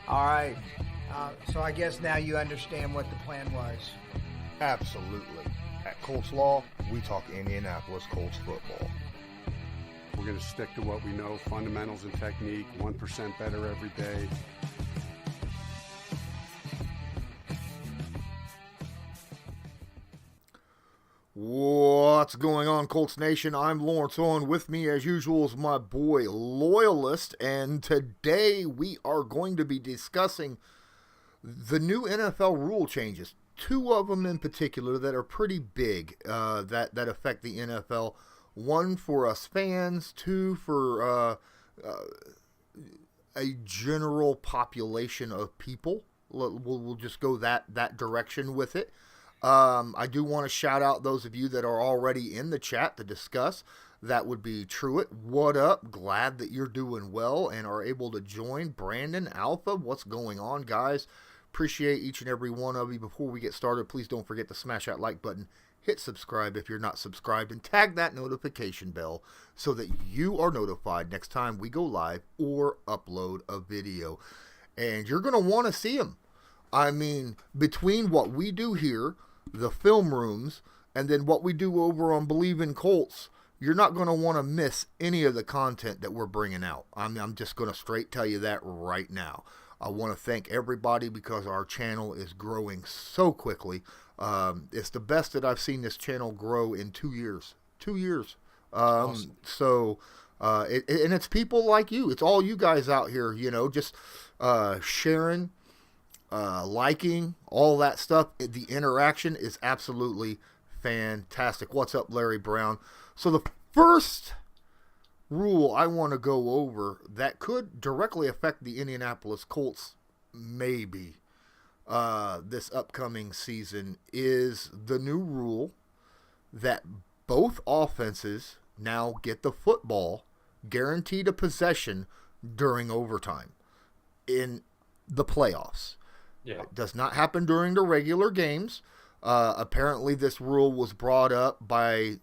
All right. So I guess now you understand what the plan was. Absolutely. At Colts Law, we talk Indianapolis Colts football. We're going to stick to what we know, fundamentals and technique, 1% better every day. What's going on, Colts Nation? I'm Lawrence Owen. With me, as usual, is my boy Loyalist, and today we are going to be discussing the new NFL rule changes. Two of them in particular that are pretty big that affect the NFL. One for us fans, two for a general population of people. We'll just go that direction with it. I do want to shout out those of you that are already in the chat to discuss. That would be Truett. What up? Glad that you're doing well and are able to join. Brandon, Alpha, what's going on, guys? Appreciate each and every one of you. Before we get started, please don't forget to smash that like button. Hit subscribe if you're not subscribed, and tag that notification bell so that you are notified next time we go live or upload a video. And you're going to want to see them. I mean, between what we do here, the film rooms, and then what we do over on Believe in Colts, you're not going to want to miss any of the content that we're bringing out. I'm just going to straight tell you that right now. I want to thank everybody because our channel is growing so quickly. It's the best that I've seen this channel grow in 2 years. 2 years. Awesome. So, and it's people like you. It's all you guys out here, just sharing, liking, all that stuff. The interaction is absolutely fantastic. What's up, Larry Brown? So the first rule I want to go over that could directly affect the Indianapolis Colts, maybe, this upcoming season, is the new rule that both offenses now get the football guaranteed a possession during overtime in the playoffs. Yeah. It does not happen during the regular games. Apparently this rule was brought up by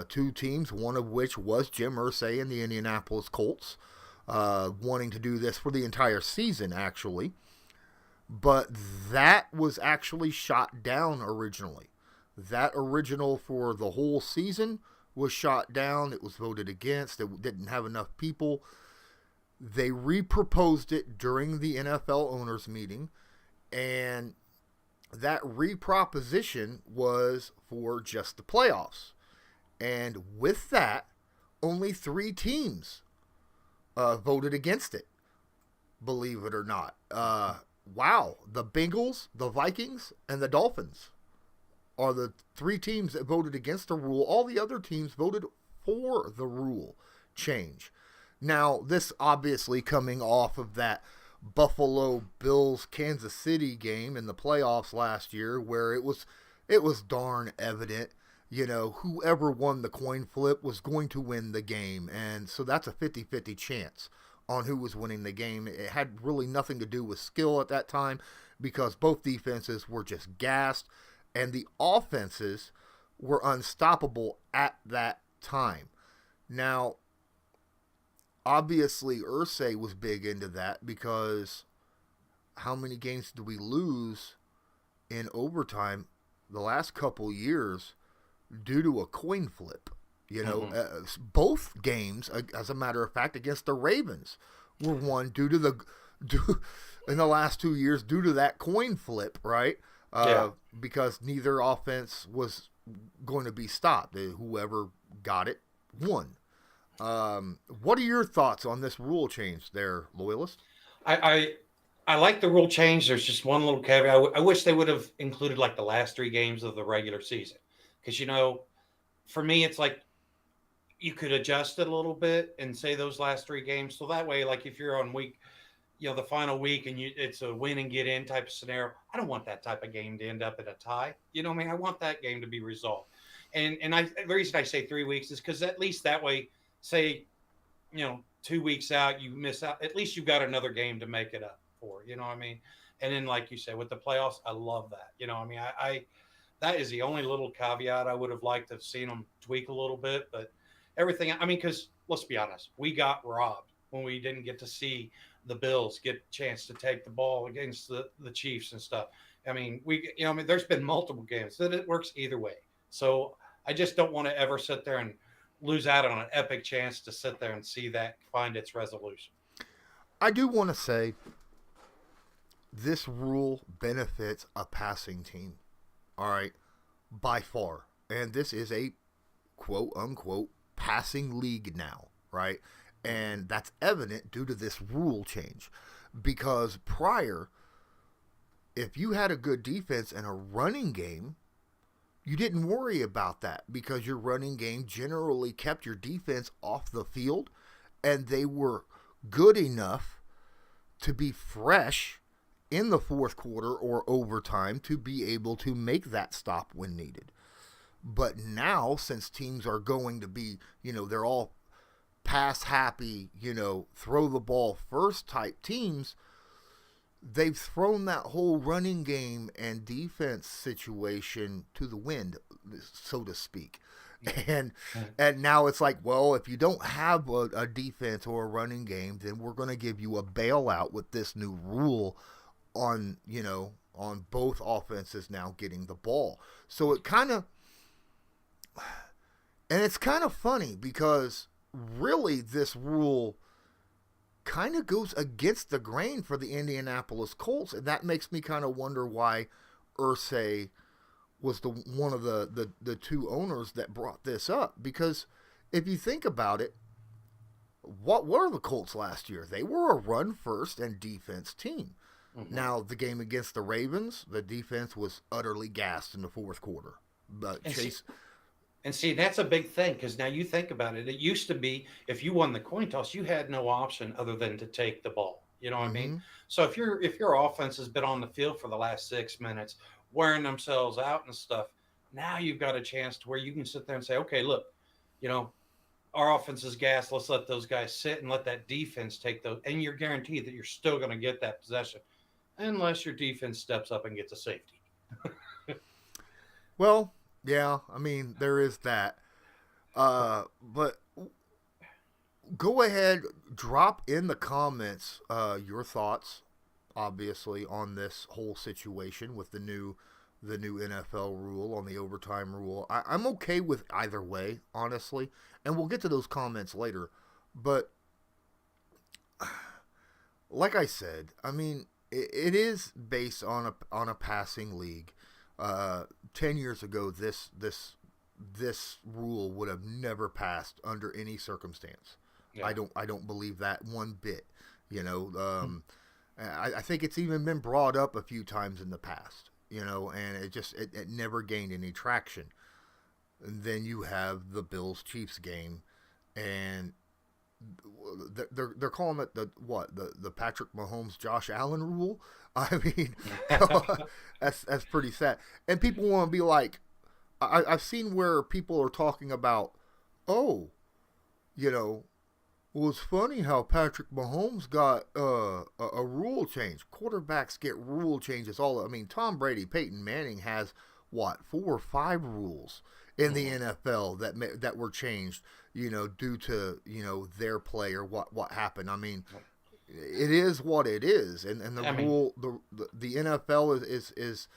two teams, one of which was Jim Irsay and the Indianapolis Colts, wanting to do this for the entire season, actually. But that was actually shot down originally. That original for the whole season was shot down. It was voted against. It didn't have enough people. They reproposed it during the NFL owners meeting, and that reproposition was for just the playoffs. And with that, only 3 teams voted against it, believe it or not. Wow, the Bengals, the Vikings, and the Dolphins are the 3 teams that voted against the rule. All the other teams voted for the rule change. Now, this obviously coming off of that Buffalo Bills Kansas City game in the playoffs last year, where it was darn evident, whoever won the coin flip was going to win the game. And so that's a 50-50 chance on who was winning the game. It had really nothing to do with skill at that time because both defenses were just gassed and the offenses were unstoppable at that time. Now, obviously, Irsay was big into that because how many games did we lose in overtime the last couple years due to a coin flip? Both games, as a matter of fact, against the Ravens were won in the last 2 years due to that coin flip, right? Because neither offense was going to be stopped. Whoever got it won. What are your thoughts on this rule change there, Loyalist? I like the rule change. There's just one little caveat. I wish they would have included like the last 3 games of the regular season. Because, for me, it's like you could adjust it a little bit and say those last 3 games. So that way, like if you're on week, the final week and it's a win and get in type of scenario, I don't want that type of game to end up at a tie. I want that game to be resolved. And the reason I say 3 weeks is because at least that way, say, 2 weeks out, you miss out. At least you've got another game to make it up for. You know what I mean? And then, like you said, with the playoffs, I love that. I that is the only little caveat I would have liked to have seen them tweak a little bit. But everything, because let's be honest, we got robbed when we didn't get to see the Bills get a chance to take the ball against the Chiefs and stuff. I mean, there's been multiple games that it works either way. So I just don't want to ever sit there and lose out on an epic chance to sit there and see that find its resolution. I do want to say this rule benefits a passing team. All right, by far. And this is a quote unquote passing league now, right? And that's evident due to this rule change. Because prior, if you had a good defense and a running game, you didn't worry about that because your running game generally kept your defense off the field and they were good enough to be fresh in the fourth quarter or overtime to be able to make that stop when needed. But now, since teams are going to be, they're all pass happy, throw the ball first type teams, they've thrown that whole running game and defense situation to the wind, so to speak. And now it's like, well, if you don't have a defense or a running game, then we're going to give you a bailout with this new rule on both offenses now getting the ball. So it kind of, and it's kind of funny because really this rule kind of goes against the grain for the Indianapolis Colts, and that makes me kind of wonder why Irsay was one of the two owners that brought this up. Because if you think about it, what were the Colts last year? They were a run first and defense team. Mm-hmm. Now the game against the Ravens, the defense was utterly gassed in the fourth quarter. But see, that's a big thing because now you think about it. It used to be if you won the coin toss, you had no option other than to take the ball. You know what I mean? So if your offense has been on the field for the last 6 minutes, wearing themselves out and stuff, now you've got a chance to where you can sit there and say, okay, look, our offense is gassed. Let's let those guys sit and let that defense take those. And you're guaranteed that you're still going to get that possession unless your defense steps up and gets a safety. Well, yeah, I mean, there is that. But go ahead, drop in the comments your thoughts, obviously, on this whole situation with the new NFL rule, on the overtime rule. I'm okay with either way, honestly, and we'll get to those comments later. But like I said, I mean, it is based on a passing league. 10 years ago, this rule would have never passed under any circumstance. Yeah. I don't believe that one bit. I think it's even been brought up a few times in the past. And it never gained any traction. And then you have the Bills-Chiefs game, and they're calling it the Patrick Mahomes Josh Allen rule. I mean, that's pretty sad. And people want to be like, I've seen where people are talking about, well, it's funny how Patrick Mahomes got a rule change. Quarterbacks get rule changes Tom Brady, Peyton Manning has 4 or 5 rules in the NFL that were changed, due to their play or what happened. I mean, it is what it is, and the rule, the NFL is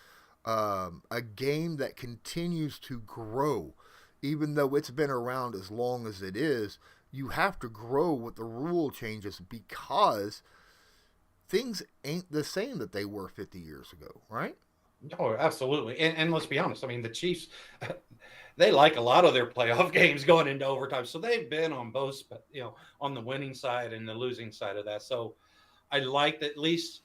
a game that continues to grow, even though it's been around as long as it is. You have to grow with the rule changes because things ain't the same that they were 50 years ago, right? Oh, absolutely. And let's be honest. I mean, the Chiefs, they like a lot of their playoff games going into overtime. So they've been on both, on the winning side and the losing side of that. So I liked at least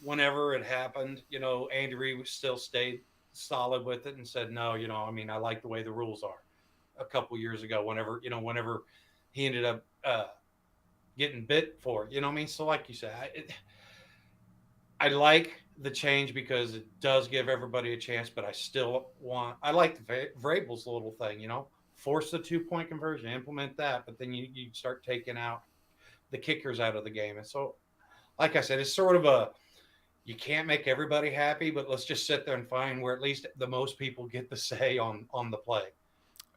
whenever it happened, Andy Reid still stayed solid with it and said, no, I like the way the rules are. A couple years ago, whenever he ended up getting bit for it, So like you said, I like the change because it does give everybody a chance, but I like the Vrabel's little thing, force the 2-point conversion, implement that, but then you start taking out the kickers out of the game. And so, like I said, it's sort of you can't make everybody happy, but let's just sit there and find where at least the most people get the say on the play.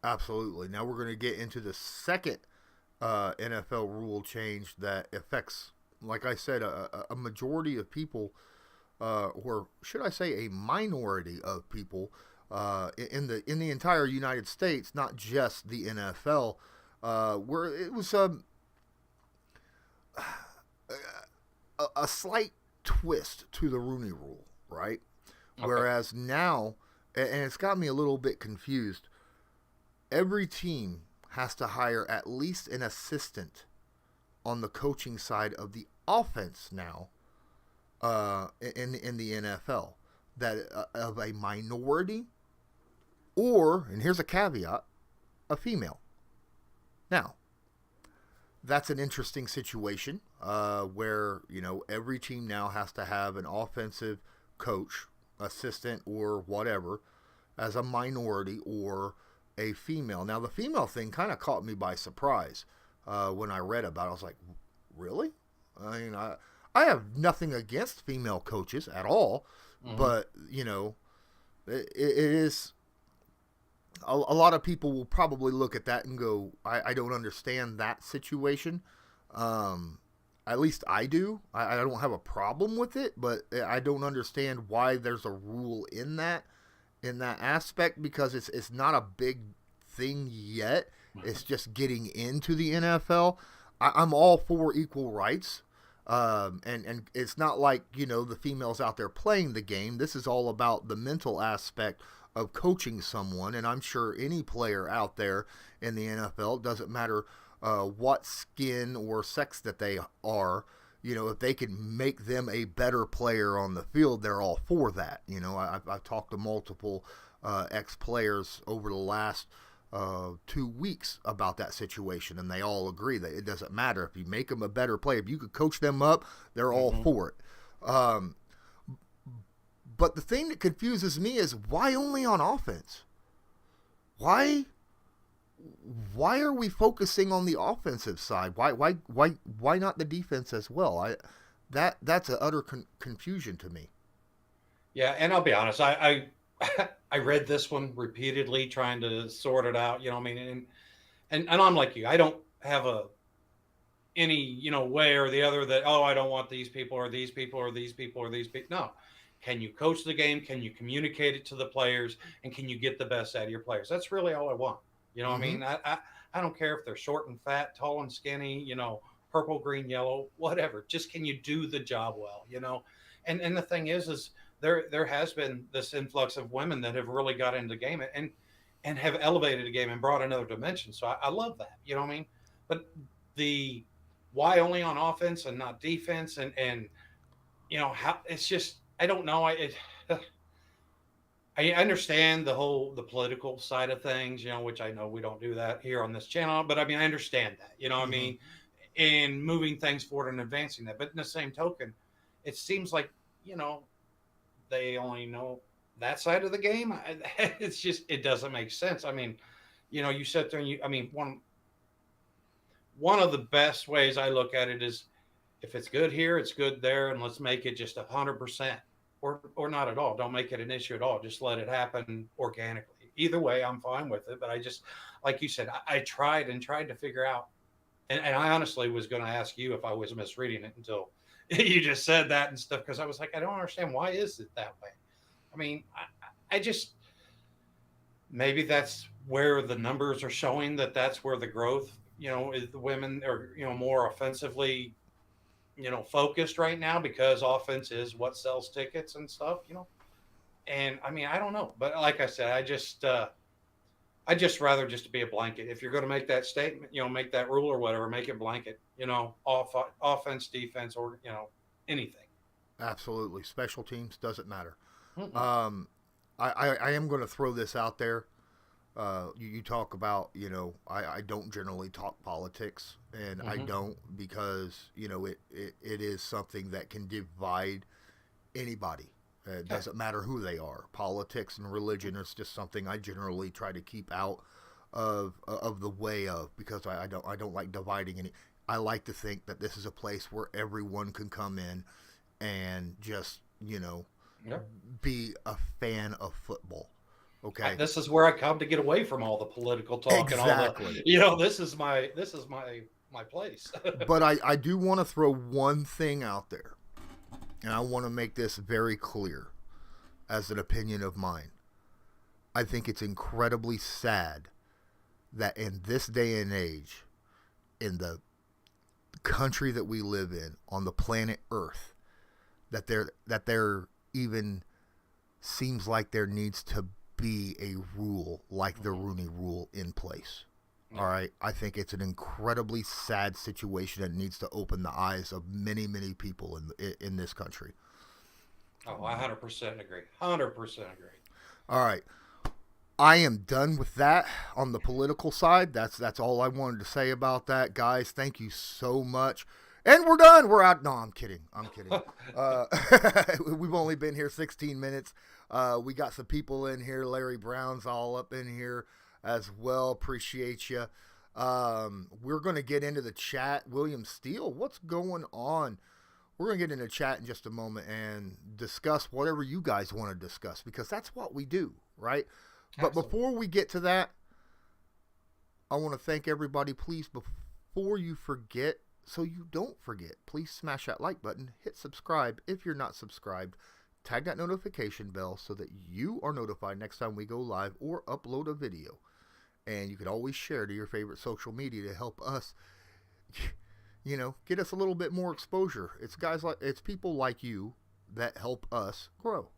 Absolutely. Now we're going to get into the second NFL rule change that affects like I said, a majority of people, or should I say, a minority of people, in the entire United States, not just the NFL, where it was a slight twist to the Rooney Rule, right? Okay. Whereas now, and it's got me a little bit confused, every team has to hire at least an assistant on the coaching side of the offense now, in the NFL, that of a minority, or, and here's a caveat, a female. Now, that's an interesting situation, where, you know, every team now has to have an offensive coach, assistant, or whatever, as a minority or a female. Now, the female thing kind of caught me by surprise when I read about it. I was like, really? I mean, I have nothing against female coaches at all, but, you know, it is... A lot of people will probably look at that and go, I don't understand that situation. At least I do. I don't have a problem with it, but I don't understand why there's a rule in that aspect, because it's not a big thing yet. It's just getting into the NFL. I'm all for equal rights. And it's not like, you know, the females out there playing the game. This is all about the mental aspect of coaching someone, and I'm sure any player out there in the NFL, doesn't matter what skin or sex that they are, you know, if they can make them a better player on the field, they're all for that. You know, I've talked to multiple ex-players over the last 2 weeks about that situation, and they all agree that it doesn't matter. If you make them a better player, if you could coach them up, they're all for it. But the thing that confuses me is, why only on offense? Why are we focusing on the offensive side? Why not the defense as well? That's an utter confusion to me. Yeah, and I'll be honest, I I read this one repeatedly, trying to sort it out. You know, what I mean, and I'm like you. I don't have any, you know, way or the other that, oh, I don't want these people or these people or these people or these people. No. Can you coach the game? Can you communicate it to the players? And can you get the best out of your players? That's really all I want. You know what I mean? I don't care if they're short and fat, tall and skinny, you know, purple, green, yellow, whatever. Just, can you do the job well, you know? And the thing is there has been this influx of women that have really got into the game and have elevated the game and brought another dimension. So I love that, you know what I mean? But the why only on offense and not defense, and you know, how it's just, I don't know. I understand the political side of things, you know, which I know we don't do that here on this channel, but I mean, I understand that, you know what I mean? And moving things forward and advancing that. But in the same token, it seems like, you know, they only know that side of the game. It's just, it doesn't make sense. I mean, you know, you sit there and I mean, one of the best ways I look at it is, if it's good here, it's good there, and let's make it just 100%, or not at all. Don't make it an issue at all. Just let it happen organically. Either way, I'm fine with it. But I just, like you said, I tried to figure out, and I honestly was going to ask you if I was misreading it until you just said that and stuff, because I was like, I don't understand, why is it that way? I mean, I just, maybe that's where the numbers are showing that's where the growth, you know, is the women are, you know, more offensively, you know, focused right now, because offense is what sells tickets and stuff, you know. And I mean, I don't know, but like I said, I just rather just to be a blanket. If you're going to make that statement, you know, make that rule or whatever, make it blanket, you know, offense, defense, or, you know, anything. Absolutely. Special teams, doesn't matter. I am going to throw this out there. You talk about, you know, I don't generally talk politics, and I don't, because, you know, it is something that can divide anybody. It doesn't matter who they are. Politics and religion is just something I generally try to keep out of the way of, because I don't like dividing any. I like to think that this is a place where everyone can come in and just, you know, be a fan of football. Okay. This is where I come to get away from all the political talk and all the, you know, this is my my place. But I do want to throw one thing out there, and I want to make this very clear as an opinion of mine. I think it's incredibly sad that in this day and age, in the country that we live in, on the planet Earth, that there even seems like there needs to be a rule like the Rooney Rule in place. All right, I think it's an incredibly sad situation that needs to open the eyes of many, many people in this country. Oh, I 100% agree. 100% agree. All right, I am done with that on the political side. That's all I wanted to say about that, guys. Thank you so much. And we're done. We're out. No, I'm kidding. We've only been here 16 minutes. We got some people in here. Larry Brown's all up in here as well. Appreciate you. We're going to get into the chat. William Steele, what's going on? We're going to get into chat in just a moment and discuss whatever you guys want to discuss, because that's what we do, right? But before we get to that, I want to thank everybody. Please, before you forget, so you don't forget, please smash that like button, hit subscribe if you're not subscribed, tag that notification bell so that you are notified next time we go live or upload a video. And you can always share to your favorite social media to help us, get us a little bit more exposure. It's people like you that help us grow.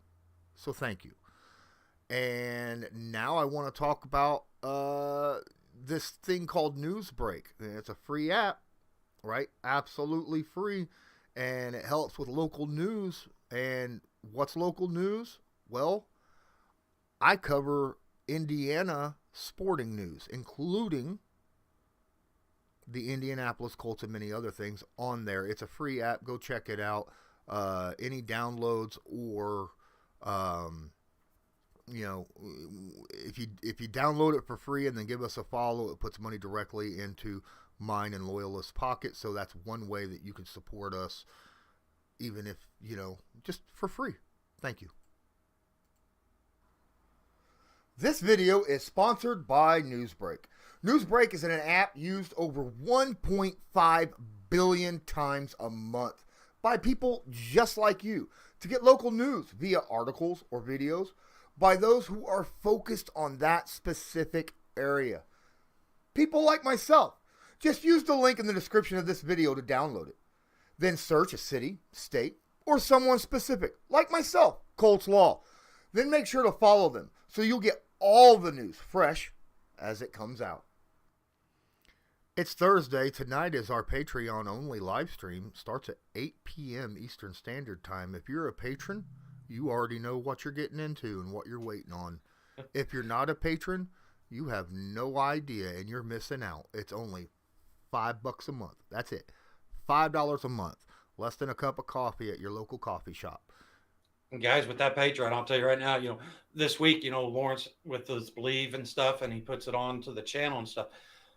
So thank you. And now I want to talk about this thing called Newsbreak. It's a free app, right? Absolutely free. And it helps with local news. And what's local news? Well, I cover Indiana sporting news, including the Indianapolis Colts and many other things on there. It's a free app. Go check it out. Any downloads or, if you download it for free and then give us a follow, it puts money directly into mine and Loyalist pocket. So that's one way that you can support us, even if, just for free. Thank you. This video is sponsored by Newsbreak. Newsbreak is an app used over 1.5 billion times a month by people just like you to get local news via articles or videos by those who are focused on that specific area. People like myself. Just use the link in the description of this video to download it. Then search a city, state, or someone specific, like myself, Colts Law. Then make sure to follow them so you'll get all the news fresh as it comes out. It's Thursday. Tonight is our Patreon-only live stream. Starts at 8 p.m. Eastern Standard Time. If you're a patron, you already know what you're getting into and what you're waiting on. If you're not a patron, you have no idea and you're missing out. It's only $5 a month. That's it. $5 a month. Less than a cup of coffee at your local coffee shop. And guys, with that Patreon, I'll tell you right now, this week, Lawrence with his Believe and stuff, and he puts it on to the channel and stuff.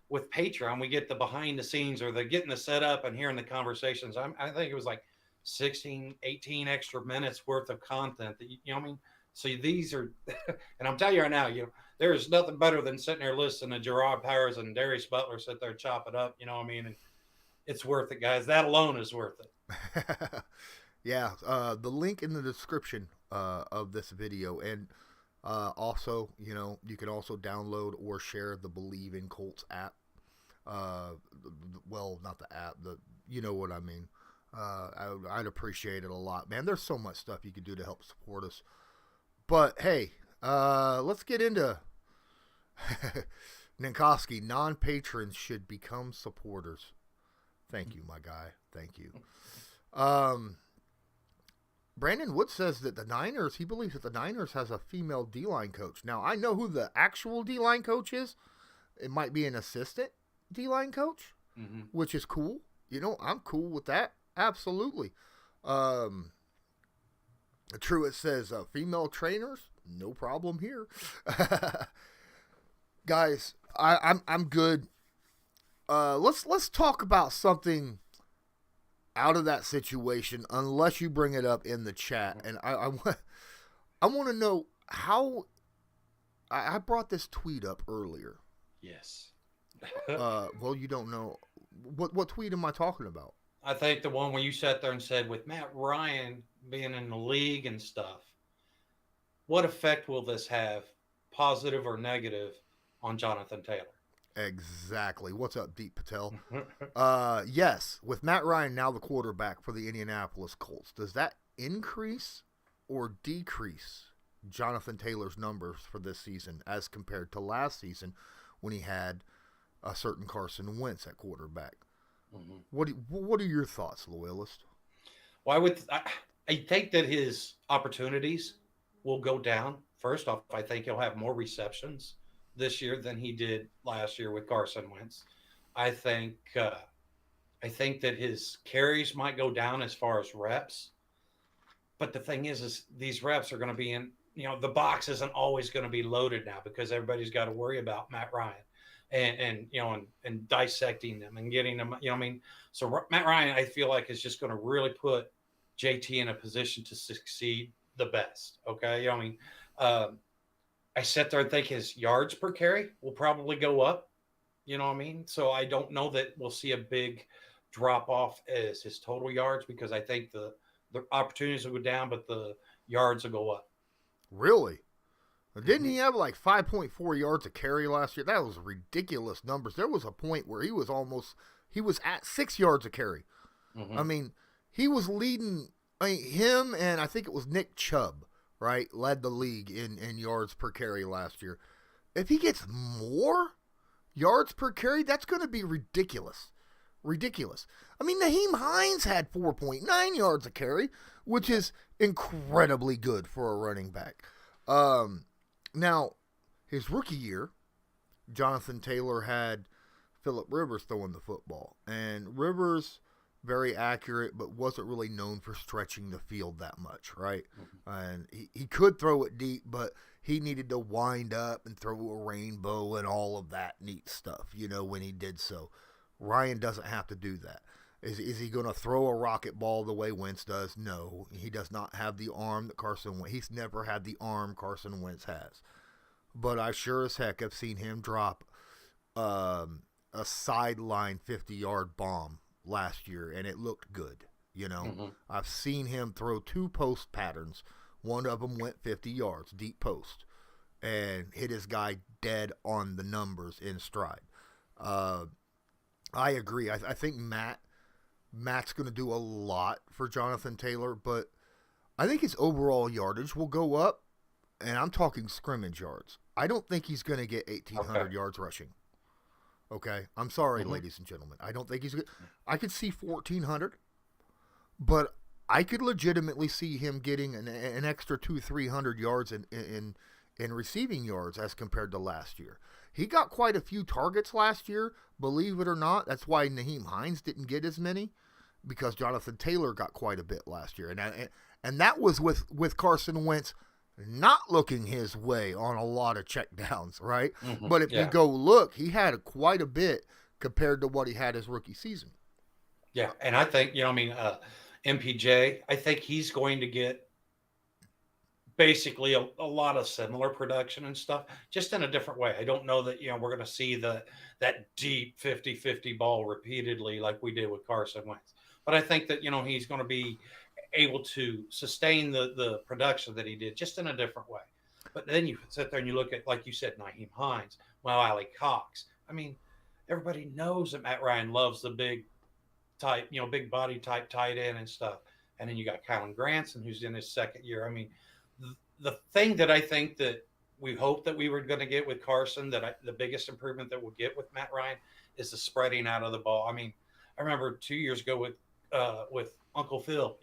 With Patreon, we get the behind the scenes or the getting the setup and hearing the conversations. I think it was like 16, 18 extra minutes worth of content that, So these are, and I'm telling you right now, there's nothing better than sitting there listening to Gerard Powers and Darius Butler sit there and chop it up, And it's worth it, guys. That alone is worth it. Yeah, the link in the description of this video, and also, you can also download or share the Believe in Colts app. Well, not the app, you know what I mean. I'd appreciate it a lot, man. There's so much stuff you can do to help support us. But hey, let's get into Ninkowski. Non-patrons should become supporters. Thank you, my guy. Thank you. Brandon Wood says that he believes that the Niners has a female D-line coach. Now, I know who the actual D-line coach is. It might be an assistant D-line coach, which is cool. I'm cool with that. Absolutely. Truett says, female trainers, no problem here. Guys, I'm good. Let's talk about something out of that situation, unless you bring it up in the chat. And I want to know how. I brought this tweet up earlier. Yes. Well, you don't know. What tweet am I talking about? I think the one where you sat there and said, with Matt Ryan being in the league and stuff, what effect will this have, positive or negative, on Jonathan Taylor? Exactly. What's up, Deep Patel? Yes, with Matt Ryan now the quarterback for the Indianapolis Colts, does that increase or decrease Jonathan Taylor's numbers for this season as compared to last season when he had a certain Carson Wentz at quarterback? Mm-hmm. What are your thoughts, Loyalist? Well, I think that his opportunities will go down. First off, I think he'll have more receptions this year than he did last year with Carson Wentz. I think that his carries might go down as far as reps. But the thing is these reps are going to be in, the box isn't always going to be loaded now because everybody's got to worry about Matt Ryan and dissecting them and getting them, so Matt Ryan, I feel like, is just going to really put JT in a position to succeed the best. Okay. I sit there and think his yards per carry will probably go up. So I don't know that we'll see a big drop off as his total yards, because I think the opportunities will go down, but the yards will go up. Really? Didn't he have like 5.4 yards a carry last year? That was ridiculous numbers. There was a point where he was at 6 yards a carry. Mm-hmm. I mean, he was leading, him and I think it was Nick Chubb, right, led the league in yards per carry last year. If he gets more yards per carry, that's going to be ridiculous. Ridiculous. I mean, Nyheim Hines had 4.9 yards a carry, which is incredibly good for a running back. Now, his rookie year, Jonathan Taylor had Phillip Rivers throwing the football. And Rivers, very accurate, but wasn't really known for stretching the field that much, right? Mm-hmm. And he could throw it deep, but he needed to wind up and throw a rainbow and all of that neat stuff, when he did so. Ryan doesn't have to do that. Is he going to throw a rocket ball the way Wentz does? No. He does not have the arm that Carson Wentz. He's never had the arm Carson Wentz has. But I sure as heck have seen him drop a sideline 50-yard bomb last year, and it looked good. Mm-hmm. I've seen him throw 2 post patterns. One of them went 50 yards, deep post, and hit his guy dead on the numbers in stride. I agree. I think Matt's going to do a lot for Jonathan Taylor, but I think his overall yardage will go up, and I'm talking scrimmage yards. I don't think he's going to get 1,800 yards rushing. Okay? I'm sorry, mm-hmm. ladies and gentlemen. I don't think he's good. I could see 1,400, but I could legitimately see him getting an extra 200-300 yards in receiving yards as compared to last year. He got quite a few targets last year, believe it or not. That's why Nyheim Hines didn't get as many, because Jonathan Taylor got quite a bit last year. And that was with Carson Wentz not looking his way on a lot of checkdowns, right? Mm-hmm. But if you go look, he had quite a bit compared to what he had his rookie season. Yeah, and I think, MPJ, I think he's going to get basically a lot of similar production and stuff, just in a different way. I don't know that, we're going to see that deep 50-50 ball repeatedly like we did with Carson Wentz. But I think that, he's going to be able to sustain the production that he did, just in a different way. But then you sit there and you look at, like you said, Nyheim Hines, Ali Cox. I mean, everybody knows that Matt Ryan loves the big type, big body type tight end and stuff. And then you got Kylan Granson, who's in his second year. I mean, the thing that I think that we hope that we were going to get with Carson, the biggest improvement that we'll get with Matt Ryan, is the spreading out of the ball. I mean, I remember 2 years ago with Uncle Phil,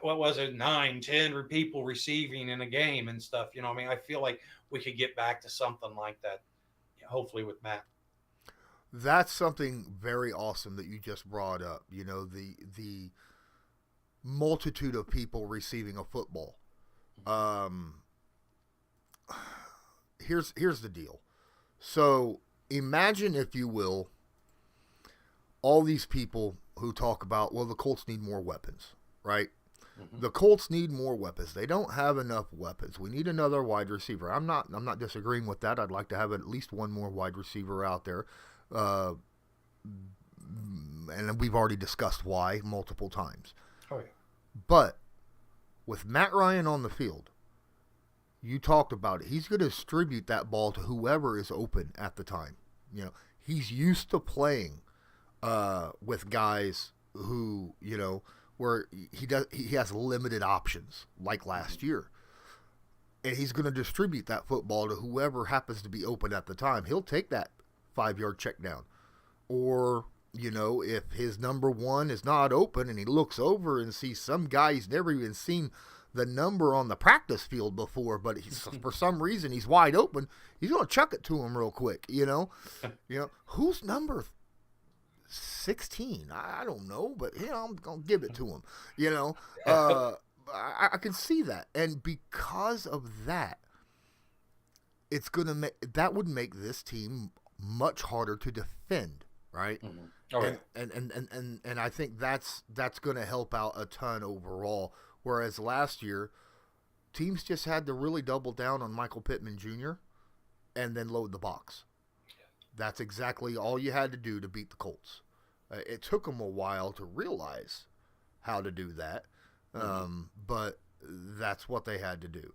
what was it, 9-10 people receiving in a game and stuff. I feel like we could get back to something like that, hopefully with Matt. That's something very awesome that you just brought up. The multitude of people receiving a football. Here's the deal. So imagine, if you will, all these people who talk about, well, the Colts need more weapons, right? Mm-hmm. The Colts need more weapons. They don't have enough weapons. We need another wide receiver. I'm not disagreeing with that. I'd like to have at least one more wide receiver out there. And we've already discussed why multiple times. Oh, yeah. But with Matt Ryan on the field, you talked about it. He's going to distribute that ball to whoever is open at the time. He's used to playing with guys who, where he has limited options like last year. And he's going to distribute that football to whoever happens to be open at the time. He'll take that 5-yard check down. Or, if his number one is not open and he looks over and sees some guy he's never even seen the number on the practice field before, but for some reason he's wide open, he's going to chuck it to him real quick, Who's number 16? I don't know, but I'm going to give it to him, I can see that. And because of that, it's going to that would make this team much harder to defend, right? Mm-hmm. Oh, and I think that's going to help out a ton overall. Whereas last year, teams just had to really double down on Michael Pittman Jr. and then load the box. That's exactly all you had to do to beat the Colts. It took them a while to realize how to do that, but that's what they had to do.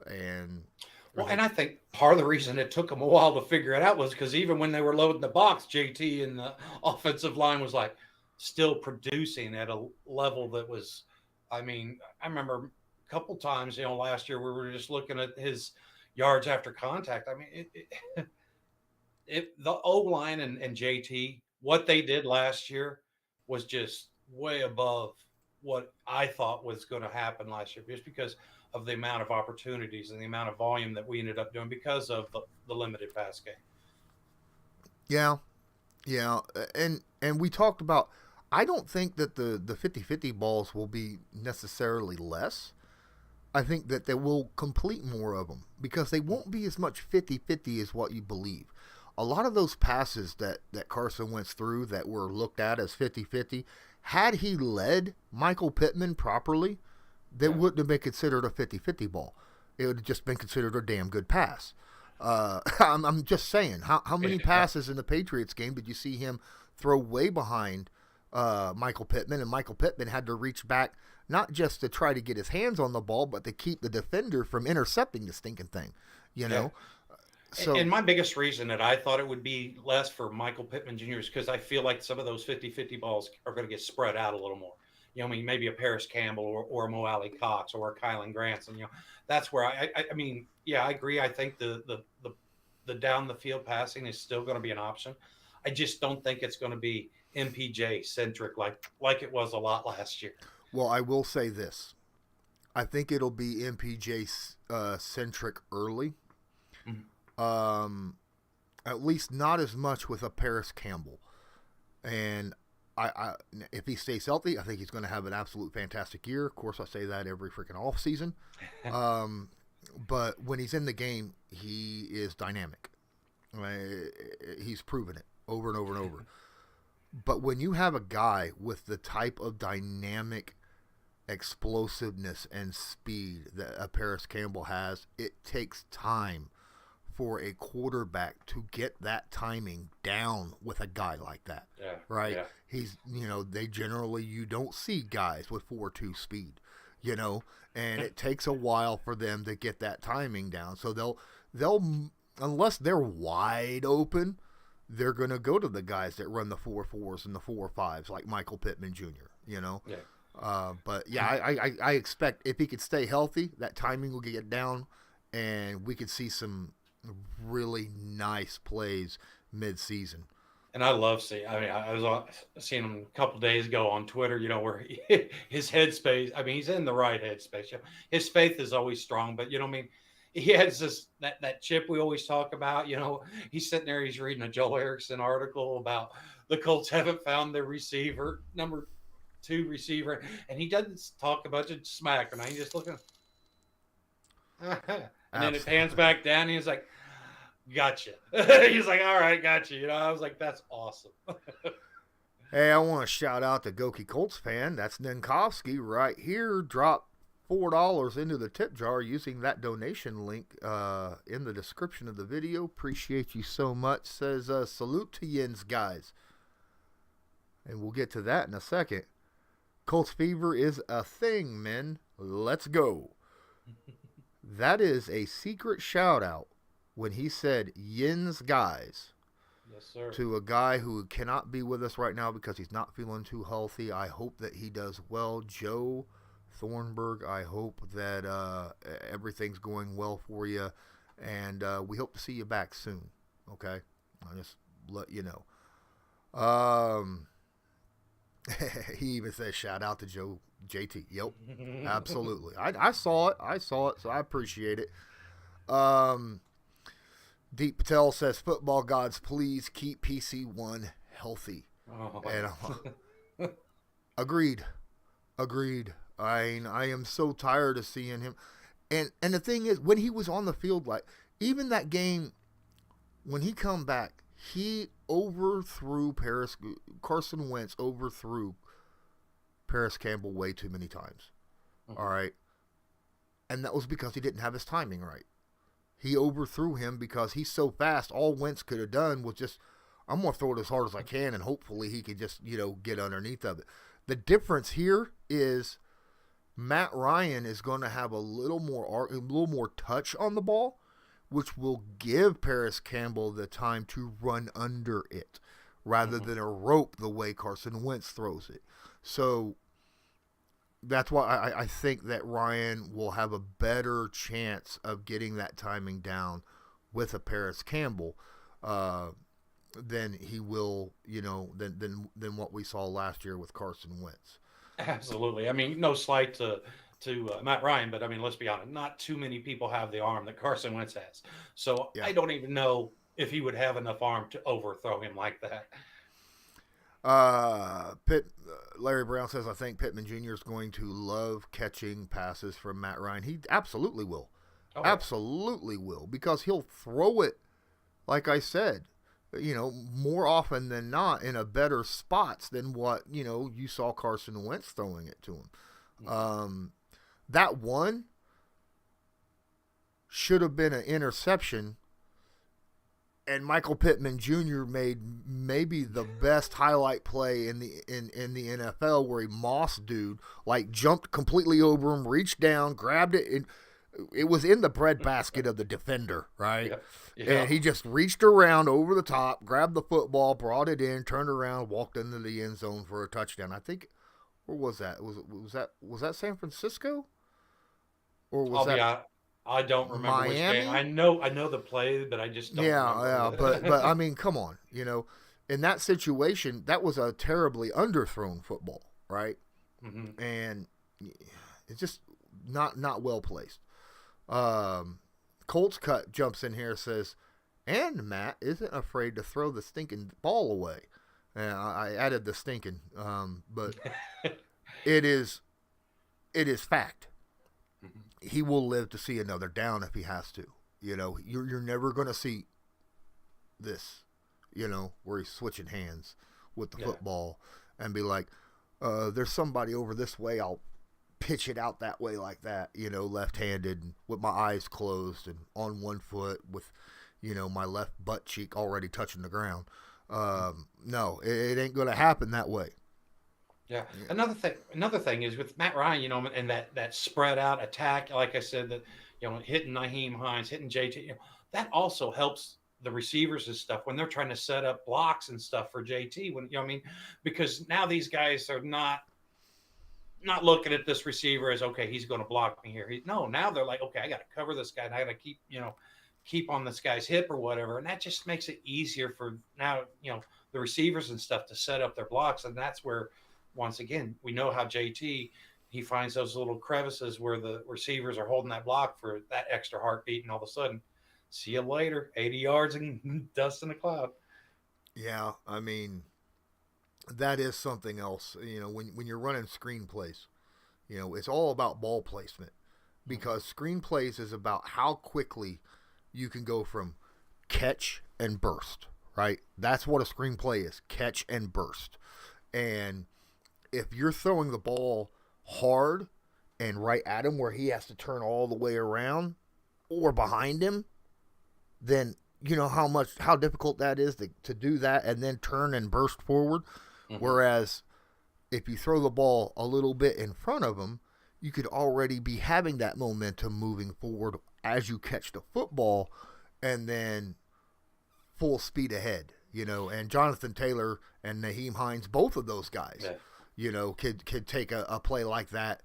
And I think part of the reason it took them a while to figure it out was because even when they were loading the box, JT and the offensive line was still producing at a level that was. I mean, I remember a couple times, last year we were just looking at his yards after contact. I mean, the O-line and JT, what they did last year was just way above what I thought was going to happen last year, just because of the amount of opportunities and the amount of volume that we ended up doing because of the limited pass game. Yeah. And we talked about, I don't think that the 50-50 balls will be necessarily less. I think that they will complete more of them because they won't be as much 50-50 as what you believe. A lot of those passes that Carson Wentz threw that were looked at as 50-50, had he led Michael Pittman properly, they wouldn't have been considered a 50-50 ball. It would have just been considered a damn good pass. I'm just saying, how many passes in the Patriots game did you see him throw way behind Michael Pittman, and Michael Pittman had to reach back not just to try to get his hands on the ball, but to keep the defender from intercepting the stinking thing, So, and my biggest reason that I thought it would be less for Michael Pittman Jr. is because I feel like some of those 50-50 balls are going to get spread out a little more. Maybe a Paris Campbell or a Mo Alley Cox or a Kylan Granson. That's where I agree. I think the down the field passing is still going to be an option. I just don't think it's going to be MPJ centric like it was a lot last year. Well, I will say this. I think it'll be MPJ centric early. Mm-hmm. At least not as much with a Paris Campbell. And I if he stays healthy, I think he's going to have an absolute fantastic year. Of course, I say that every freaking off season. But when he's in the game, he is dynamic. He's proven it over and over and over. But when you have a guy with the type of dynamic explosiveness and speed that a Paris Campbell has, it takes time for a quarterback to get that timing down with a guy like that. Yeah. Right? Yeah. He's, you don't see guys with 4.2 speed, and it takes a while for them to get that timing down. So they'll unless they're wide open, they're going to go to the guys that run the 4.4s and the 4.5s like Michael Pittman Jr., Yeah. But I expect if he could stay healthy, that timing will get down, and we could see some really nice plays mid-season. And I love seeing. I mean, I was seeing him a couple days ago on Twitter. Where his headspace. I mean, he's in the right headspace. His faith is always strong, but he has this that chip we always talk about. He's sitting there. He's reading a Joel Erickson article about the Colts haven't found their receiver, number 2 receiver, and he doesn't talk a bunch of smack. And he's just looking. And then it pans back down. And he's like, "Gotcha." He's like, "All right, gotcha." I was like, "That's awesome." Hey, I want to shout out to Goki Colts fan. That's Ninkowski right here. Drop $4 into the tip jar using that donation link in the description of the video. Appreciate you so much. Says, salute to Yins, guys. and we'll get to that in a second. Colts fever is a thing, men. Let's go. That is a secret shout out when he said Yin's guys. Yes, sir. To a guy who cannot be with us right now because he's not feeling too healthy. I hope that he does well. Joe Thornburg, I hope that everything's going well for you. And we hope to see you back soon. Okay? I'll just let you know. He even says shout out to Joe JT. Yep. Absolutely. I saw it, so I appreciate it. Deep Patel says, football gods, please keep PC1 healthy. Oh. And agreed. I am so tired of seeing him. And the thing is, when he was on the field, like, even that game, when he come back, he overthrew Carson Wentz overthrew Paris Campbell way too many times. Mm-hmm. All right. And that was because he didn't have his timing right. He overthrew him because he's so fast. All Wentz could have done was just, I'm going to throw it as hard as I can, and hopefully he can just, get underneath of it. The difference here is Matt Ryan is going to have a little more touch on the ball, which will give Paris Campbell the time to run under it rather than a rope the way Carson Wentz throws it. So that's why I think that Ryan will have a better chance of getting that timing down with a Paris Campbell than he will, than what we saw last year with Carson Wentz. Absolutely. I mean, no slight to Matt Ryan, but I mean, let's be honest, not too many people have the arm that Carson Wentz has. So yeah. I don't even know if he would have enough arm to overthrow him like that. Larry Brown says, I think Pittman Jr. is going to love catching passes from Matt Ryan. He absolutely will. Oh. Absolutely will, because he'll throw it, like I said, more often than not in a better spots than what, you saw Carson Wentz throwing it to him. Mm-hmm. That one should have been an interception, and Michael Pittman Jr. made maybe the best highlight play in the NFL, where he mossed dude, like jumped completely over him, reached down, grabbed it, and it was in the breadbasket of the defender, right? Yeah. And he just reached around over the top, grabbed the football, brought it in, turned around, walked into the end zone for a touchdown. I think, where was that? Was that San Francisco? Or was that? I don't remember Miami? Which game. I know the play, but I just don't remember. Yeah, but I mean, come on, in that situation, that was a terribly underthrown football, right? Mm-hmm. And it's just not well placed. Colts Cut jumps in here, says, and Matt isn't afraid to throw the stinking ball away. And I added the stinking, but it is fact. He will live to see another down if he has to. You're never going to see this, where he's switching hands with the football and be like, there's somebody over this way, I'll pitch it out that way like that, left-handed and with my eyes closed and on one foot with, my left butt cheek already touching the ground. No, it ain't going to happen that way. Yeah. Another thing is with Matt Ryan, and that spread out attack, like I said, that, hitting Naheem Hines, hitting JT, that also helps the receivers and stuff when they're trying to set up blocks and stuff for JT. When, because now these guys are not looking at this receiver as, okay, he's going to block me here. Now they're like, okay, I got to cover this guy and I got to keep on this guy's hip or whatever. And that just makes it easier for now, the receivers and stuff to set up their blocks. And that's where, once again, we know how JT, he finds those little crevices where the receivers are holding that block for that extra heartbeat, and all of a sudden, see you later, 80 yards and dust in a cloud. Yeah, I mean, that is something else. When you're running screenplays, it's all about ball placement, because screenplays is about how quickly you can go from catch and burst, right? That's what a screenplay is, catch and burst. And if you're throwing the ball hard and right at him where he has to turn all the way around or behind him, then you know how difficult that is to do that and then turn and burst forward. Mm-hmm. Whereas if you throw the ball a little bit in front of him, you could already be having that momentum moving forward as you catch the football and then full speed ahead, and Jonathan Taylor and Naheem Hines, both of those guys, could take a play like that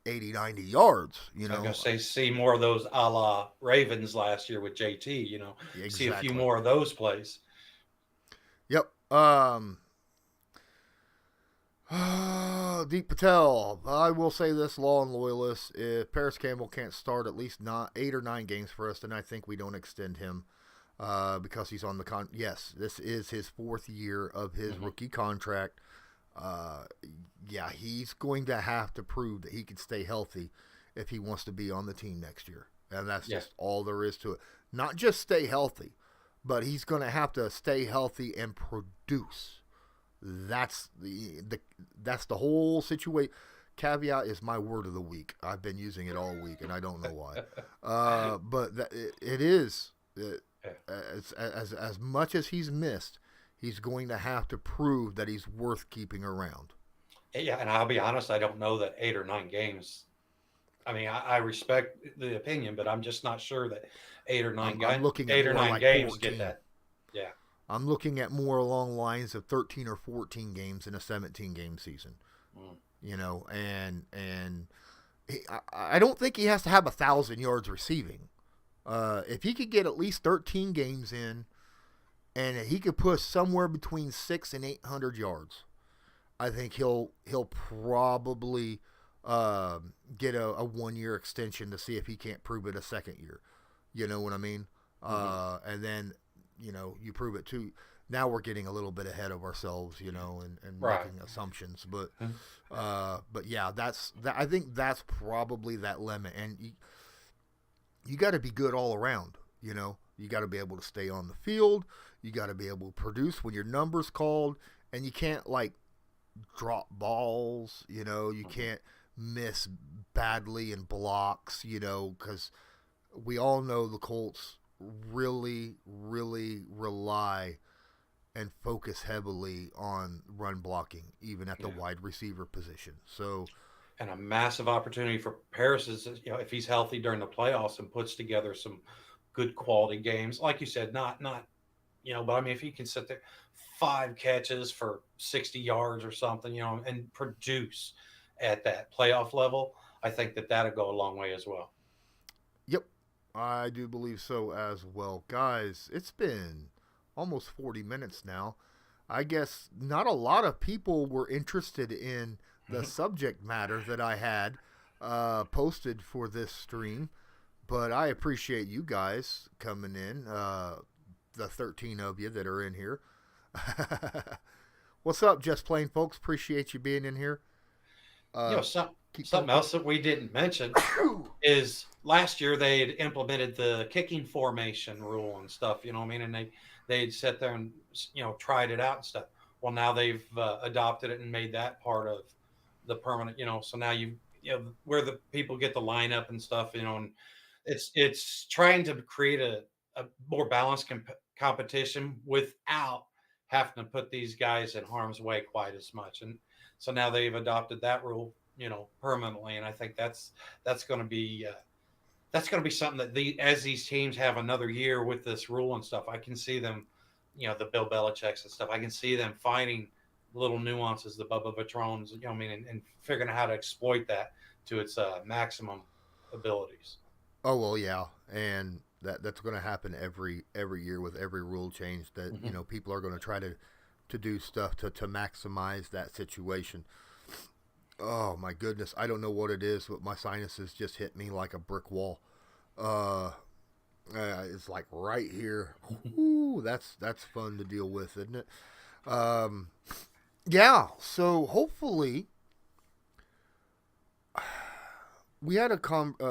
80, 90 yards, I was going to say, see more of those a la Ravens last year with JT, Exactly. See a few more of those plays. Yep. Deep Patel, I will say this, Law and Loyalist, if Paris Campbell can't start at least 8 or 9 games for us, then I think we don't extend him because he's on the yes, this is his 4th year of his rookie contract. Yeah, he's going to have to prove that he can stay healthy if he wants to be on the team next year. And that's just all there is to it. Not just stay healthy, but he's going to have to stay healthy and produce. That's the whole situation. Caveat is my word of the week. I've been using it all week, and I don't know why. But it is as much as he's missed, he's going to have to prove that he's worth keeping around. Yeah, and I'll be honest, I don't know that 8 or 9 games. I mean, I respect the opinion, but I'm just not sure that 8 or 9 I'm looking at 8 or 9 like games 14. get that. Yeah. I'm looking at more along lines of 13 or 14 games in a 17-game season. And I don't think he has to have 1,000 yards receiving. If he could get at least 13 games in, and he could push somewhere between 600 and 800 yards, I think he'll probably get a 1-year extension to see if he can't prove it a second year. You know what I mean? And then you prove it too. Now we're getting a little bit ahead of ourselves, and making assumptions. But yeah, I think that's probably that limit. And you got to be good all around. You got to be able to stay on the field. You got to be able to produce when your number's called, and you can't drop balls. You can't miss badly in blocks. Because we all know the Colts really, really rely and focus heavily on run blocking, even at the wide receiver position. So, and a massive opportunity for Paris is, if he's healthy during the playoffs and puts together some good quality games, like you said, not, but I mean, if he can sit there 5 catches for 60 yards or something, and produce at that playoff level, I think that'll go a long way as well. Yep. I do believe so as well. Guys, it's been almost 40 minutes now. I guess not a lot of people were interested in the subject matter that I had posted for this stream, but I appreciate you guys coming in, the 13 of you that are in here. What's up, Just Plain folks? Appreciate you being in here. Something else that we didn't mention is last year they had implemented the kicking formation rule and stuff, and they'd sit there and tried it out and stuff. Well, now they've adopted it and made that part of the permanent, so now where the people get the lineup and stuff, and it's trying to create a more balanced competition without having to put these guys in harm's way quite as much. And so now they've adopted that rule, permanently. And I think that's going to be something that as these teams have another year with this rule and stuff, I can see them, the Bill Belichick's and stuff, I can see them finding little nuances, the Bubba Patrons, and figuring out how to exploit that to its maximum abilities. Oh, well, yeah. And that's going to happen every year with every rule change that, people are going to try to do stuff to maximize that situation. Oh, my goodness. I don't know what it is, but my sinuses just hit me like a brick wall. It's like right here. Ooh, that's fun to deal with, isn't it? Yeah, so hopefully we had a comment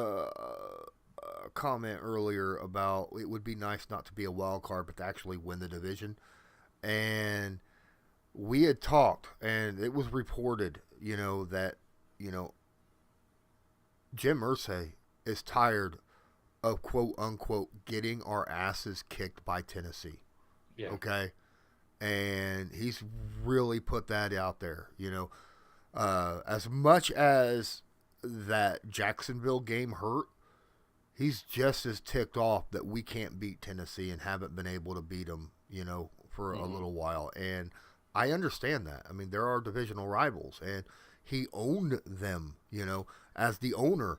earlier about it would be nice not to be a wild card, but to actually win the division. And we had talked, and it was reported, that, Jim Irsay is tired of quote unquote getting our asses kicked by Tennessee. Yeah. Okay. and he's really put that out there. As much as that Jacksonville game hurt, he's just as ticked off that we can't beat Tennessee and haven't been able to beat them, for a little while. And I understand that. I mean, there are divisional rivals, and he owned them, as the owner,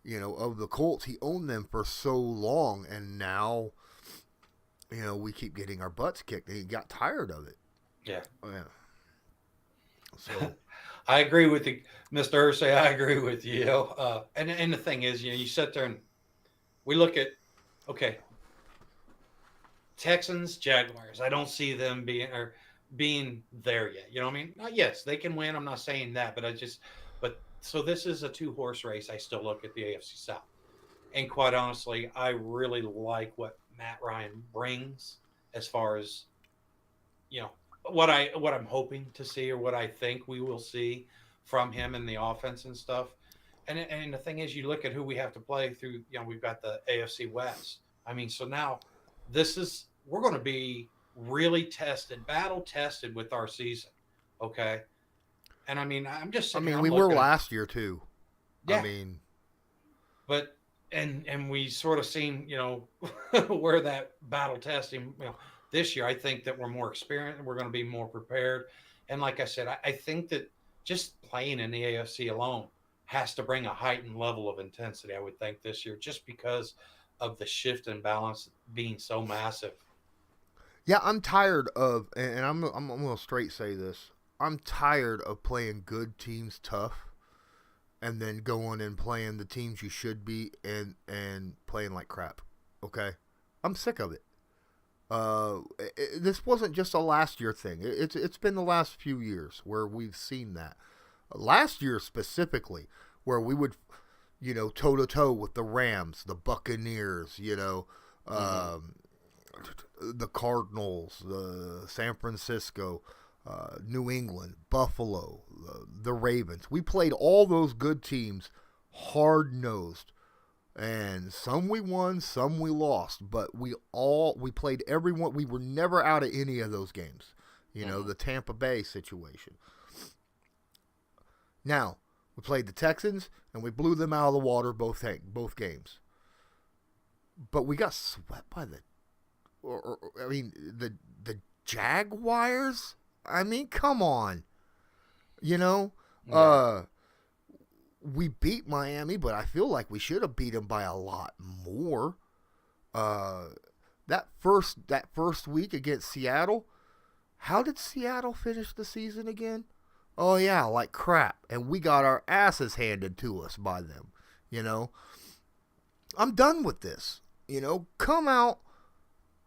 of the Colts. He owned them for so long, and now, we keep getting our butts kicked, and he got tired of it. Yeah. Yeah. So I agree with you, Mr. Ursay. I agree with you. And the thing is, you sit there and we look at, okay, Texans, Jaguars. I don't see them being there yet. You know what I mean? Yes, they can win. I'm not saying that, but so this is a 2-horse race. I still look at the AFC South, and quite honestly, I really like what Matt Ryan brings as far as, what I'm hoping to see, or what I think we will see from him in the offense and stuff. And the thing is, you look at who we have to play through. We've got the AFC West. I mean, so now we're going to be really battle tested with our season. Okay. And I mean, we were last year too. Yeah. I mean, but, and we sort of seen, where that battle testing, this year, I think that we're more experienced. We're going to be more prepared. And like I said, I think that just playing in the AFC alone has to bring a heightened level of intensity, I would think, this year, just because of the shift in balance being so massive. Yeah, I'm tired of, and I'm going to straight say this. I'm tired of playing good teams tough and then going and playing the teams you should be and playing like crap. Okay? I'm sick of it. This wasn't just a last year thing. It's been the last few years where we've seen that. Last year specifically, where we would, toe to toe with the Rams, the Buccaneers, the Cardinals, the San Francisco, New England, Buffalo, the Ravens. We played all those good teams hard nosed. And some we won, some we lost, but we played everyone. We were never out of any of those games. The Tampa Bay situation. Now, we played the Texans, and we blew them out of the water both games. But we got swept by the Jaguars? I mean, come on. Yeah. We beat Miami, but I feel like we should have beat them by a lot more. That first week against Seattle, how did Seattle finish the season again? Oh yeah, like crap, and we got our asses handed to us by them. I'm done with this. Come out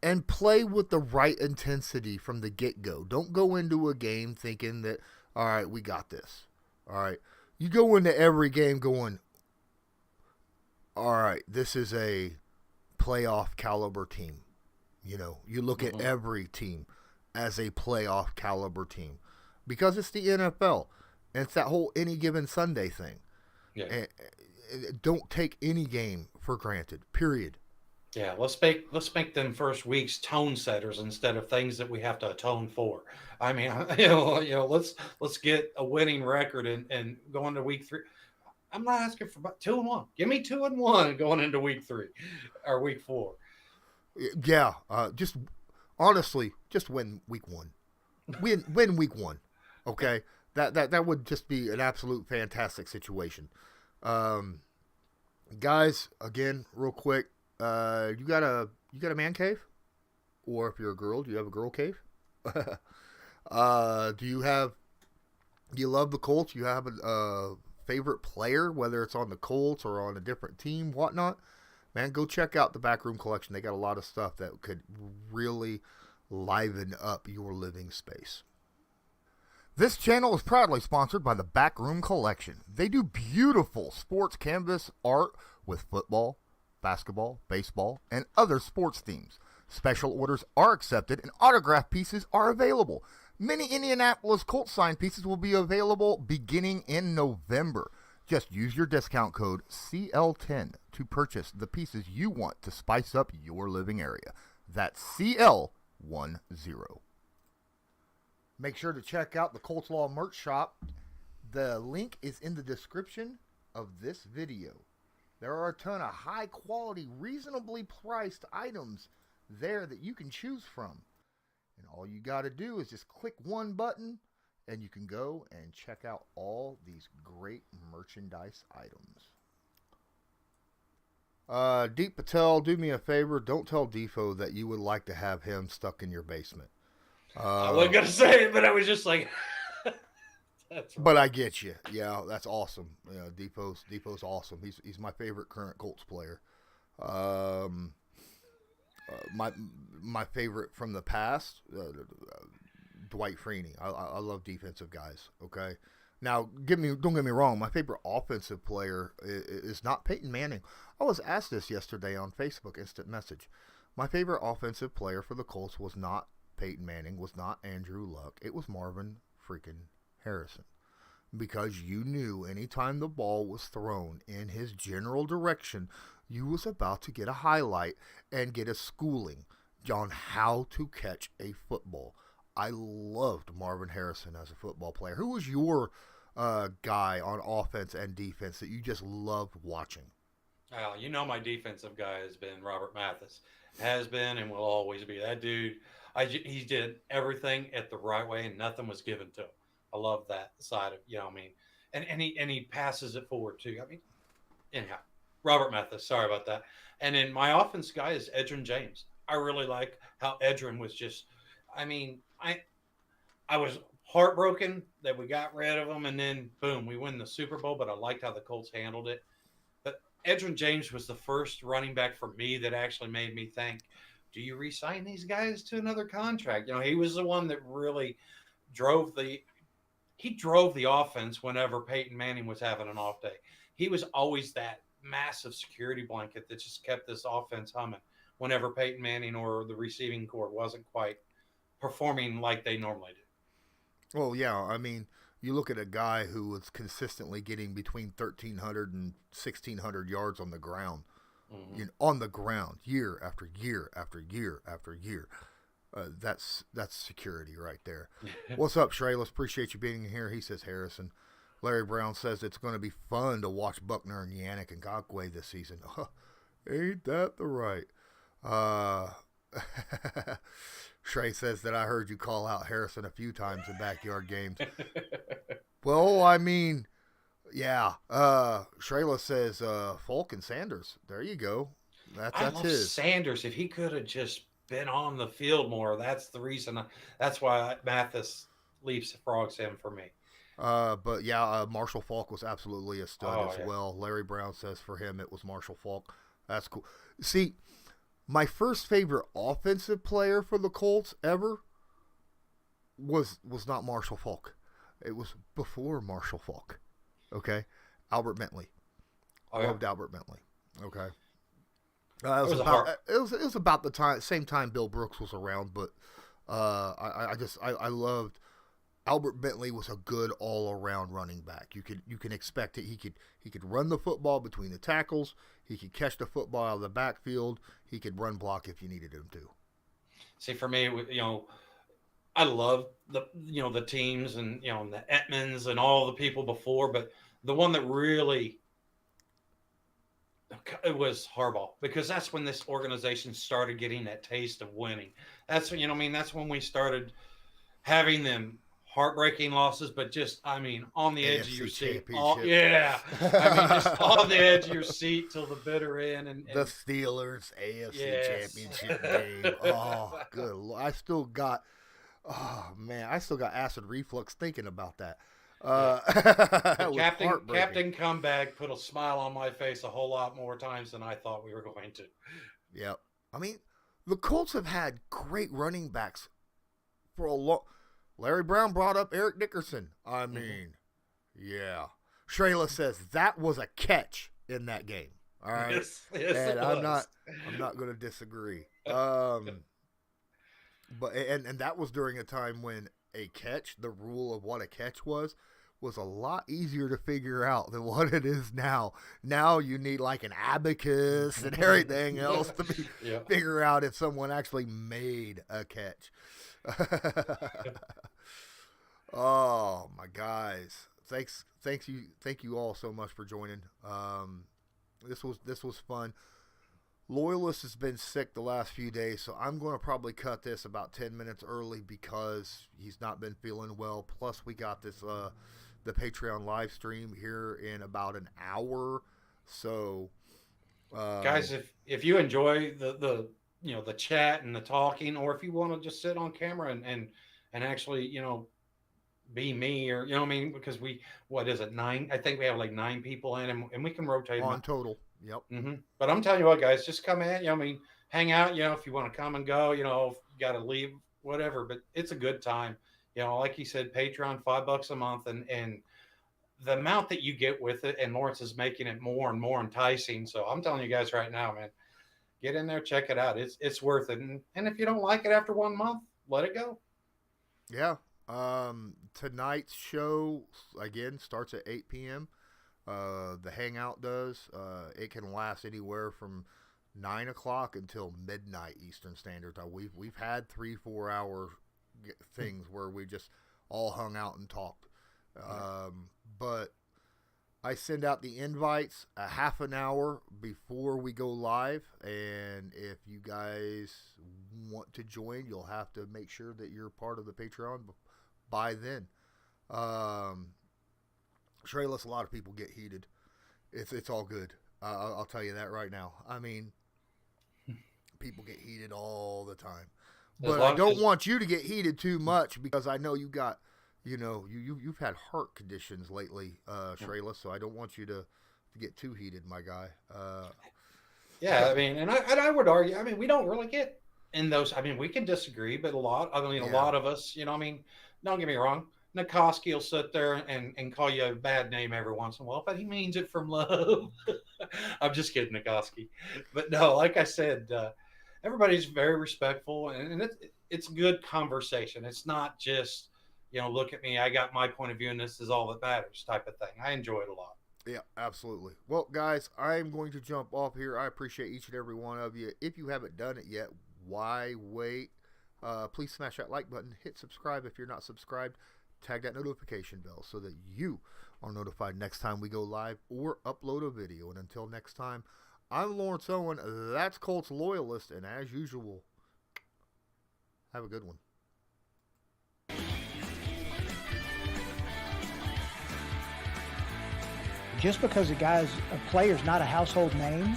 and play with the right intensity from the get-go. Don't go into a game thinking that, all right, we got this. All right. You go into every game going, all right, this is a playoff caliber team. You look at every team as a playoff caliber team because it's the NFL. And it's that whole any given Sunday thing. Yeah. And don't take any game for granted, period. Yeah, let's make them first weeks tone setters instead of things that we have to atone for. I mean, let's get a winning record and go into week 3. I'm not asking for about 2-1. Give me 2-1 going into week 3 or week 4. Yeah, just honestly, just win week 1. Win week 1. Okay, that would just be an absolute fantastic situation. Guys, again, real quick. You got a man cave, or if you're a girl, do you have a girl cave? Do you love the Colts? You have a favorite player, whether it's on the Colts or on a different team, whatnot? Man, go check out the Backroom Collection. They got a lot of stuff that could really liven up your living space. This channel is proudly sponsored by the Backroom Collection. They do beautiful sports canvas art with football, basketball, baseball, and other sports themes. Special orders are accepted and autograph pieces are available. Many Indianapolis Colts signed pieces will be available beginning in November. Just use your discount code CL10 to purchase the pieces you want to spice up your living area. That's CL10. Make sure to check out the Colts Law merch shop. The link is in the description of this video. There are a ton of high quality, reasonably priced items there that you can choose from. And all you got to do is just click one button and you can go and check out all these great merchandise items. Deep Patel, do me a favor. Don't tell Defo that you would like to have him stuck in your basement. I wasn't going to say it, but I was just like... That's right. But I get you. Yeah, that's awesome. Yeah, Defoe's awesome. He's my favorite current Colts player. My favorite from the past, Dwight Freeney. I love defensive guys. Okay, now don't get me wrong. My favorite offensive player is not Peyton Manning. I was asked this yesterday on Facebook instant message. My favorite offensive player for the Colts was not Peyton Manning. Was not Andrew Luck. It was Marvin freaking Harrison, because you knew anytime the ball was thrown in his general direction, you was about to get a highlight and get a schooling on how to catch a football. I loved Marvin Harrison as a football player. Who was your guy on offense and defense that you just loved watching? You know, my defensive guy has been Robert Mathis. Has been and will always be. That dude, he did everything at the right way and nothing was given to him. I love that side of, you know, I mean, and he passes it forward too. I mean, anyhow, Robert Mathis, sorry about that. And then my offense guy is Edgerrin James. I really like how Edgerrin was just, I mean, I was heartbroken that we got rid of him and then boom, we win the Super Bowl, but I liked how the Colts handled it. But Edgerrin James was the first running back for me that actually made me think, do you re-sign these guys to another contract? You know, he was the one that really drove the offense whenever Peyton Manning was having an off day. He was always that massive security blanket that just kept this offense humming whenever Peyton Manning or the receiving corps wasn't quite performing like they normally do. Well, yeah, I mean, you look at a guy who was consistently getting between 1,300 and 1,600 yards on the ground, on the ground, year after year after year after year. That's security right there. What's up, Shreyless? Appreciate you being here. He says Harrison. Larry Brown says it's going to be fun to watch Buckner and Yannick and Ngakwe this season. Ain't that the right? Shrey says that I heard you call out Harrison a few times in backyard games. Well, I mean, yeah. Shreyless says Folk and Sanders. There you go. That's love his. Sanders. If he could have just been on the field more, that's the reason. That's why Mathis leapfrogs him for me. But yeah, Marshall Faulk was absolutely a stud well. Larry Brown says for him it was Marshall Faulk. That's cool. See, my first favorite offensive player for the Colts ever was not Marshall Faulk. It was before Marshall Faulk. Okay, Albert Bentley. Loved Albert Bentley. Okay. It was about the same time Bill Brooks was around, but I loved Albert Bentley. Was a good all around running back. You can expect it. He could run the football between the tackles. He could catch the football out of the backfield. He could run block if you needed him to. See, for me, I love the teams and the Etmans and all the people before, but the one that really. It was Harbaugh, because that's when this organization started getting that taste of winning. That's when, that's when we started having them heartbreaking losses, but just, on the edge of your seat. Just on the edge of your seat till the bitter end. And the Steelers AFC Championship game. Oh, good Lord. I still got acid reflux thinking about that. Captain Comeback put a smile on my face a whole lot more times than I thought we were going to. Yep. The Colts have had great running backs for a long. Larry Brown brought up Eric Dickerson. Yeah. Shreyla says that was a catch in that game. All right. Yes, and I'm not going to disagree. But that was during a time when the rule of what a catch was a lot easier to figure out than what it is now. Now you need like an abacus and everything else to figure out if someone actually made a catch. Oh my guys, thank you all so much for joining. This was fun. Loyalist has been sick the last few days, so I'm going to probably cut this about 10 minutes early because he's not been feeling well. Plus, we got this the Patreon live stream here in about an hour. So, Guys, if you enjoy the the chat and the talking, or if you want to just sit on camera and actually be me, or what I mean, because what is it, 9? I think we have like 9 people in, and we can rotate them on total. Yep. But I'm telling you what, guys, just come in. I mean, hang out. If you want to come and go, if you got to leave, whatever. But it's a good time. Like you said, Patreon, $5 a month, and the amount that you get with it, and Lawrence is making it more and more enticing. So I'm telling you guys right now, man, get in there, check it out. It's worth it. And if you don't like it after 1 month, let it go. Yeah. Tonight's show again starts at 8 p.m. The hangout does. It can last anywhere from 9 o'clock until midnight Eastern Standard Time. We've had 3-4 hour things where we just all hung out and talked. But I send out the invites a half an hour before we go live, and if you guys want to join, you'll have to make sure that you're part of the Patreon by then. Trailers, a lot of people get heated. It's all good. I'll tell you that right now. I mean, people get heated all the time, but I don't want you to get heated too much because I know you got, you've had heart conditions lately, Trayla. So I don't want you to get too heated, my guy. Yeah, I mean, and I would argue. I mean, we don't really get in those. I mean, we can disagree, but a lot of us, I mean, don't get me wrong. Nikoski will sit there and call you a bad name every once in a while, but he means it from love. I'm just kidding, Nikoski. But no, like I said, everybody's very respectful, and it's good conversation. It's not just, look at me, I got my point of view, and this is all that matters type of thing. I enjoy it a lot. Yeah, absolutely. Well, guys, I'm going to jump off here. I appreciate each and every one of you. If you haven't done it yet, why wait? Please smash that like button. Hit subscribe if you're not subscribed. Tag that notification bell so that you are notified next time we go live or upload a video. And until next time, I'm Lawrence Owen. That's Colts Loyalist. And as usual, have a good one. Just because a player's not a household name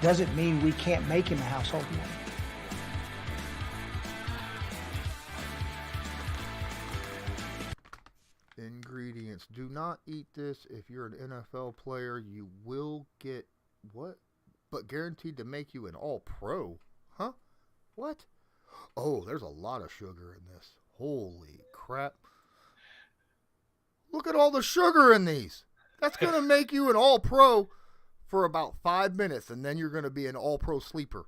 doesn't mean we can't make him a household name. Ingredients. Do not eat this. If you're an NFL player, you will get what? But guaranteed to make you an all-pro. Huh? What? Oh, there's a lot of sugar in this. Holy crap. Look at all the sugar in these. That's going to make you an all-pro for about 5 minutes, and then you're going to be an all-pro sleeper.